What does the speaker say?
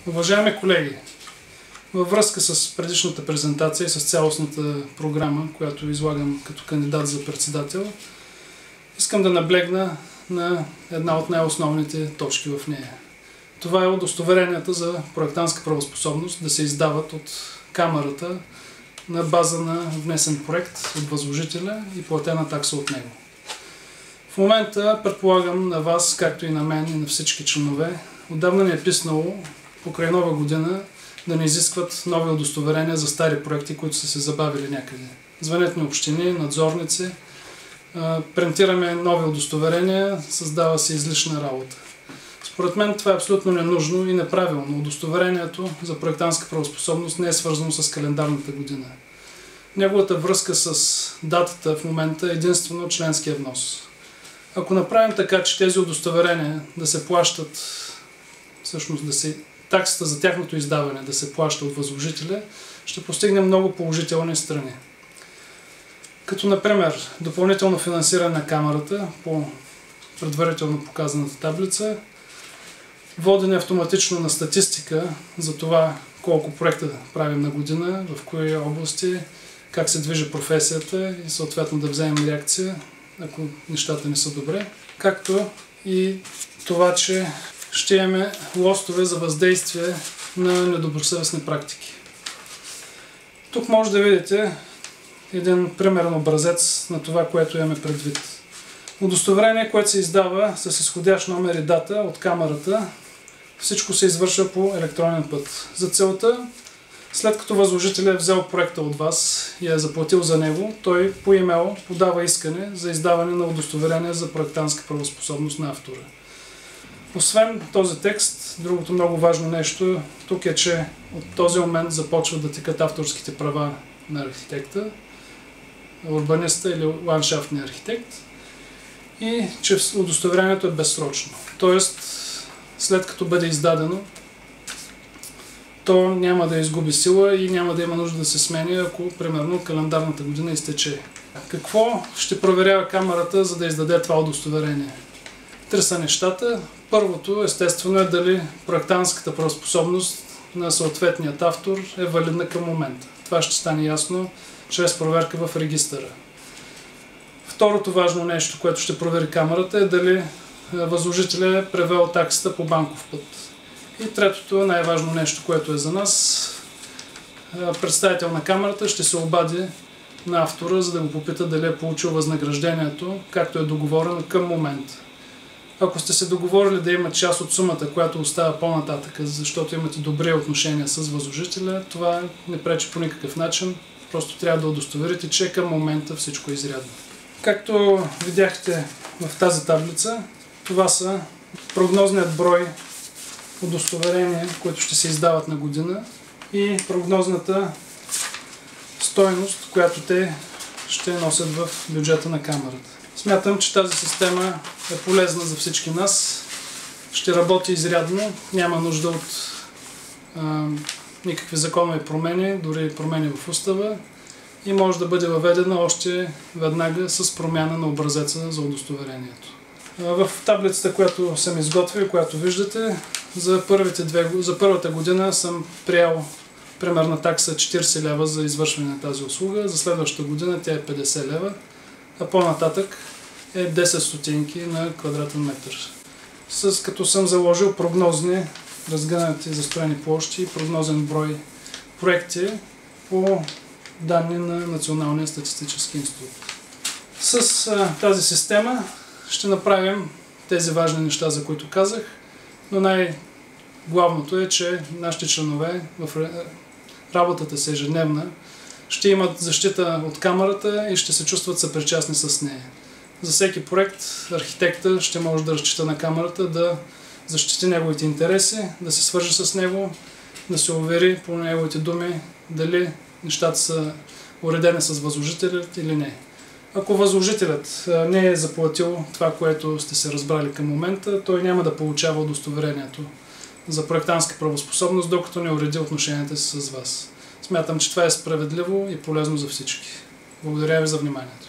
Уважаеми колеги, във връзка с предишната презентация и с цялостната програма, която излагам като кандидат за председател, искам да наблегна на една от най-основните точки в нея. Това е удостоверенията за проектантска правоспособност да се издават от камарата на база на внесен проект от възложителя и платена такса от него. В момента предполагам на вас, както и на мен и на всички членове, отдавна ни е писнало покрай Нова година да не изискват нови удостоверения за стари проекти, които са се забавили някъде. Звънят ни общини, надзорници, принтираме нови удостоверения, създава се излишна работа. Според мен това е абсолютно ненужно и неправилно. Удостоверението за проектантска правоспособност не е свързано с календарната година. Неговата връзка с датата в момента е единствено членския внос. Ако направим така, че тези удостоверения да се плащат, всъщност таксата за тяхното издаване да се плаща от възложителя, ще постигнем много положителни страни. Като например допълнително финансиране на камарата по предварително показаната таблица, водене автоматично на статистика за това колко проекта правим на година, в кои области, как се движи професията и съответно да вземем реакция, ако нещата не са добре, както и това, че ще имаме лостове за въздействие на недобросъвестни практики. Тук може да видите един примерен образец на това, което имаме предвид. Удостоверение, което се издава с изходящ номер и дата от камарата, всичко се извършва по електронен път. За целта, след като възложителят е взел проекта от вас и е заплатил за него, той по имейл подава искане за издаване на удостоверение за проектантска правоспособност на автора. Освен този текст, другото много важно нещо тук е, че от този момент започват да текат авторските права на архитекта, урбаниста или ландшафтния архитект и че удостоверението е безсрочно. Тоест, след като бъде издадено, то няма да изгуби сила и няма да има нужда да се смени, ако примерно календарната година изтече. Какво ще проверява камарата, за да издаде това удостоверение? Три са нещата. Първото, естествено, е дали проектантската правоспособност на съответният автор е валидна към момента. Това ще стане ясно чрез проверка в регистъра. Второто важно нещо, което ще провери камарата, е дали възложителят е превел таксата по банков път. И третото, най-важно нещо, което е за нас, представител на камарата ще се обади на автора, за да го попита дали е получил възнаграждението, както е договорено към момента. Ако сте се договорили да има част от сумата, която остава по-нататък, защото имате добри отношения с възложителя, това не пречи по никакъв начин. Просто трябва да удостоверите, че към момента всичко е изрядно. Както видяхте в тази таблица, това са прогнозният брой удостоверения, които ще се издават на година и прогнозната стойност, която те ще носят в бюджета на камарата. Смятам, че тази система е полезна за всички нас, ще работи изрядно, няма нужда от никакви законови промени, дори промени в устава и може да бъде въведена още веднага с промяна на образеца за удостоверението. В таблицата, която съм изготвил, която виждате, за първата година съм приял примерна такса 40 лева за извършване на тази услуга, за следващата година тя е 50 лева, а по-нататък е 10 стотинки на квадратен метър. Като съм заложил прогнозни разгънати застроени площи и прогнозен брой проекти по данни на Националния статистически институт. С тази система ще направим тези важни неща, за които казах, но най-главното е, че нашите членове в работата си ежедневна ще имат защита от камарата и ще се чувстват съпричастни с нея. За всеки проект архитекта ще може да разчита на камарата да защити неговите интереси, да се свържи с него, да се увери по неговите думи дали нещата са уредени с възложителят или не. Ако възложителят не е заплатил това, което сте се разбрали към момента, той няма да получава удостоверението за проектантска правоспособност, докато не уреди отношенията си с вас. Смятам, че това е справедливо и полезно за всички. Благодаря ви за вниманието.